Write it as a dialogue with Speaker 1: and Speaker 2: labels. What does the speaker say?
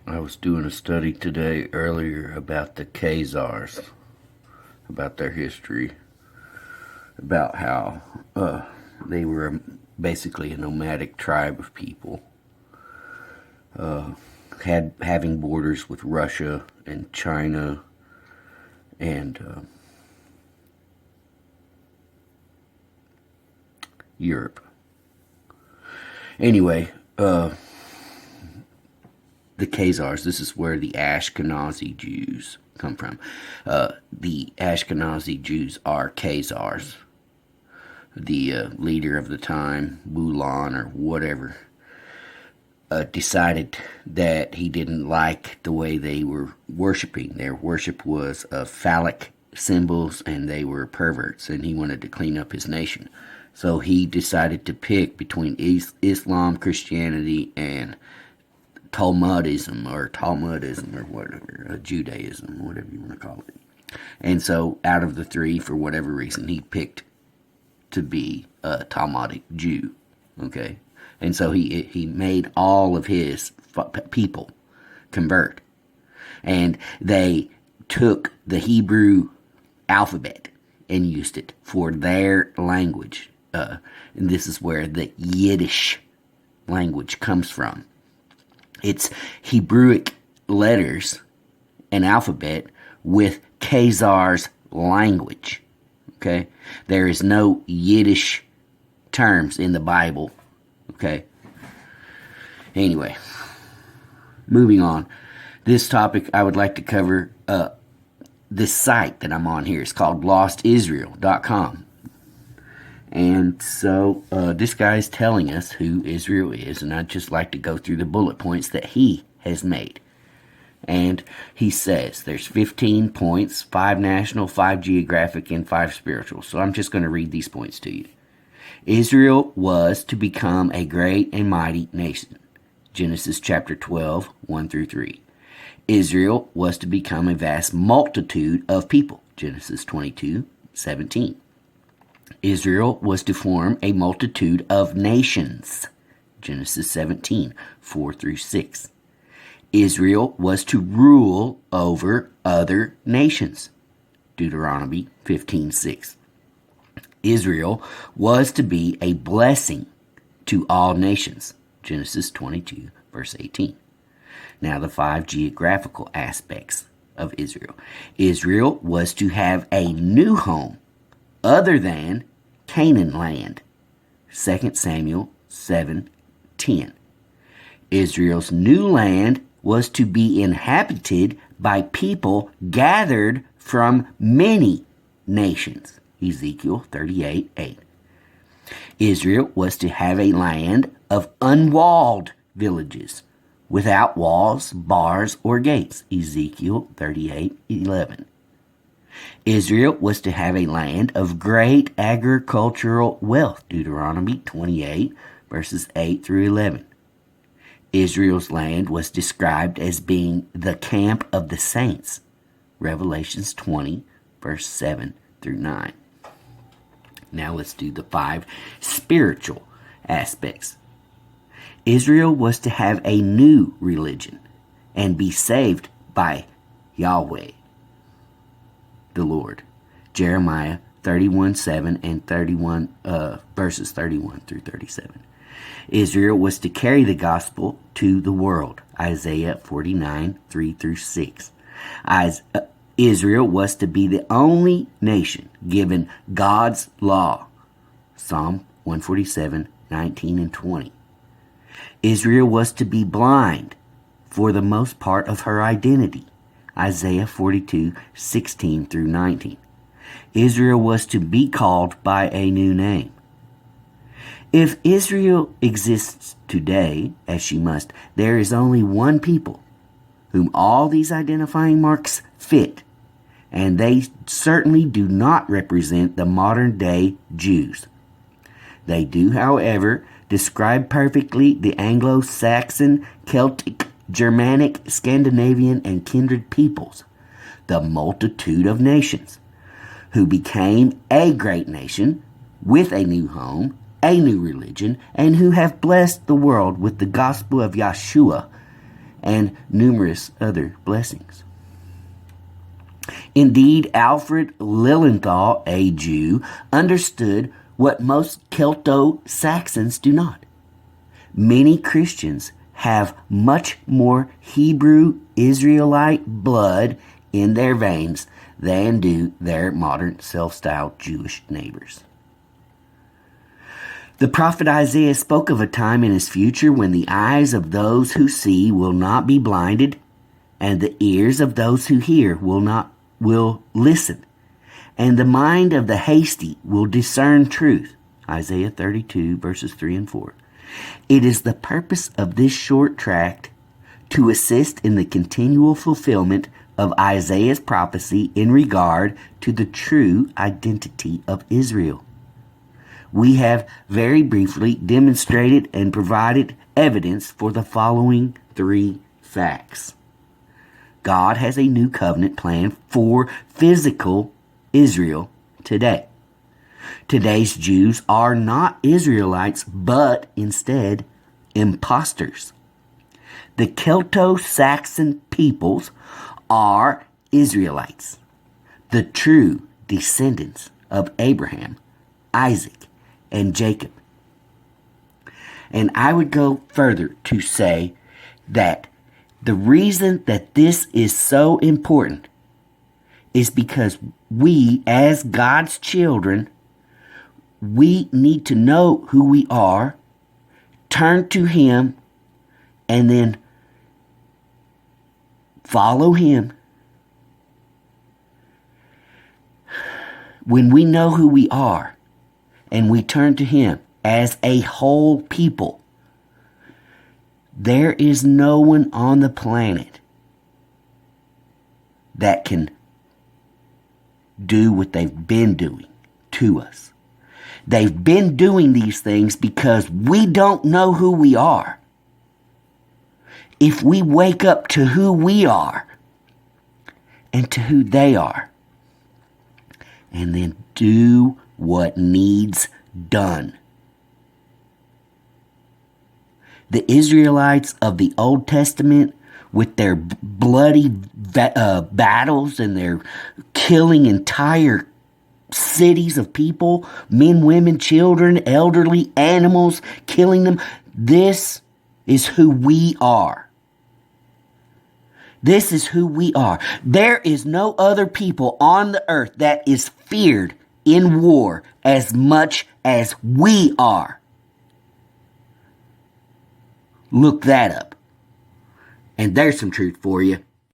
Speaker 1: I was doing a study today earlier about the Khazars, about their history, about how they were basically a nomadic tribe of people, having borders with Russia and China and Europe. Anyway, the Khazars, this is where the Ashkenazi Jews come from. The Ashkenazi Jews are Khazars. The leader of the time, Bulan or whatever, decided that he didn't like the way they were worshiping. Their worship was phallic symbols and they were perverts, and he wanted to clean up his nation. So he decided to pick between Islam, Christianity, and Talmudism or whatever, Judaism, whatever you want to call it. And so out of the three, for whatever reason, he picked to be a Talmudic Jew. Okay? And so he made all of his people convert. And they took the Hebrew alphabet and used it for their language. And this is where the Yiddish language comes from. It's Hebrewic letters and alphabet with Khazar's language. Okay? There is no Yiddish terms in the Bible. Okay? Anyway, moving on. This topic I would like to cover, this site that I'm on here. It's called LostIsrael.com. And so this guy's telling us who Israel is, and I'd just like to go through the bullet points that he has made. And he says there's 15 points, 5 national, 5 geographic, and 5 spiritual. So I'm just going to read these points to you. Israel was to become a great and mighty nation. Genesis chapter 12, 1 through 3. Israel was to become a vast multitude of people. Genesis 22, 17. Israel was to form a multitude of nations. Genesis 17, 4 through 6. Israel was to rule over other nations. Deuteronomy 15:6. Israel was to be a blessing to all nations. Genesis 22, verse 18. Now the 5 geographical aspects of Israel. Israel was to have a new home other than Canaan land. 2 Samuel 7:10. Israel's new land was to be inhabited by people gathered from many nations. Ezekiel 38:8. Israel was to have a land of unwalled villages, without walls, bars, or gates. Ezekiel 38:11. Israel was to have a land of great agricultural wealth. Deuteronomy 28, verses 8 through 11. Israel's land was described as being the camp of the saints. Revelations 20, verse 7 through 9. Now let's do the 5 spiritual aspects. Israel was to have a new religion and be saved by Yahweh, the Lord. Jeremiah 31:7 and verses 31 through 37. Israel was to carry the gospel to the world. Isaiah 49, 3 through 6. Israel was to be the only nation given God's law. Psalm 147, 19 and 20. Israel was to be blind for the most part of her identity. Isaiah 42, 16 through 19. Israel was to be called by a new name. If Israel exists today, as she must, there is only one people whom all these identifying marks fit, and they certainly do not represent the modern-day Jews. They do, however, describe perfectly the Anglo-Saxon, Celtic, Germanic, Scandinavian, and kindred peoples, the multitude of nations, who became a great nation with a new home, a new religion, and who have blessed the world with the gospel of Yeshua and numerous other blessings. Indeed, Alfred Lilienthal, a Jew, understood what most Celto-Saxons do not. Many Christians have much more Hebrew Israelite blood in their veins than do their modern self-styled Jewish neighbors. The prophet Isaiah spoke of a time in his future when the eyes of those who see will not be blinded, and the ears of those who hear will listen, and the mind of the hasty will discern truth. Isaiah 32, verses 3 and 4. It is the purpose of this short tract to assist in the continual fulfillment of Isaiah's prophecy in regard to the true identity of Israel. We have very briefly demonstrated and provided evidence for the following three facts. God has a new covenant plan for physical Israel today. Today's Jews are not Israelites, but instead impostors. The Celto-Saxon peoples are Israelites, the true descendants of Abraham, Isaac, and Jacob. And I would go further to say that the reason that this is so important is because we, as God's children, we need to know who we are, turn to Him, and then follow Him. When we know who we are and we turn to Him as a whole people, there is no one on the planet that can do what they've been doing to us. They've been doing these things because we don't know who we are. If we wake up to who we are and to who they are, and then do what needs done. The Israelites of the Old Testament, with their bloody battles and their killing entire cities of people, men, women, children, elderly, animals, killing them, this is who we are. This is who we are. There is no other people on the earth that is feared in war as much as we are. Look that up. And there's some truth for you.